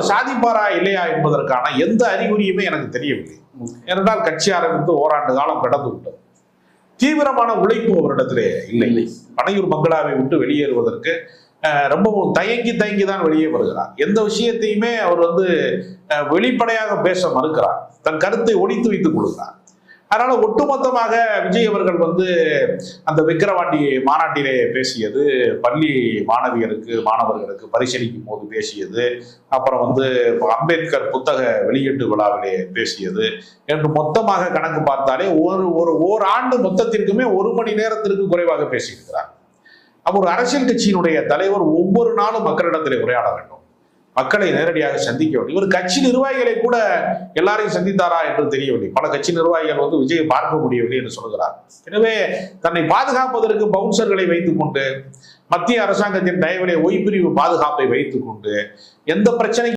அவர் சாதிப்பாரா இல்லையா என்பதற்கான எந்த அறிகுறியுமே எனக்கு தெரியவில்லை. ஏனென்றால் கட்சி ஆரம்பித்து ஓராண்டு காலம் கடந்து விட்டது. தீவிரமான உழைப்பு அவரிடத்திலே இல்லை. பனையூர் பங்களாவை விட்டு வெளியேறுவதற்கு ரொம்பவும் தயங்கி தான் வெளியே வருகிறார். எந்த விஷயத்தையுமே அவர் வெளிப்படையாக பேச மறுக்கிறார். தன் கருத்தை ஒழித்து வைத்துக் கொள்கிறார். அதனால ஒட்டுமொத்தமாக விஜய் அவர்கள் அந்த விக்கிரவாண்டி மாநாட்டிலே பேசியது, பள்ளி மாணவர்களுக்கு பரிசீலிக்கும் போது பேசியது, அப்புறம் அம்பேத்கர் புத்தக வெளியீட்டு விழாவிலே பேசியது என்று மொத்தமாக கணக்கு பார்த்தாலே ஓராண்டு மொத்தத்திற்குமே 1 மணி நேரத்திற்கு குறைவாக பேசியிருக்கிறார். அப்போ ஒரு அரசியல் கட்சியினுடைய தலைவர் ஒவ்வொரு நாளும் மக்களிடத்திலே உரையாட வேண்டும், மக்களை நேரடியாக சந்திக்க வேண்டும். இவர் கட்சி நிர்வாகிகளை கூட எல்லாரையும் சந்தித்தாரா என்று தெரியவில்லை. பல கட்சி நிர்வாகிகள் விஜயை பார்க்க முடியவில்லை என்று சொல்கிறார். எனவே தன்னை பாதுகாப்பதற்கு பவுன்சர்களை வைத்துக் கொண்டு, மத்திய அரசாங்கத்தின் தயவிலே ஓய்பிரிவு பாதுகாப்பை வைத்துக் கொண்டு எந்த பிரச்சனை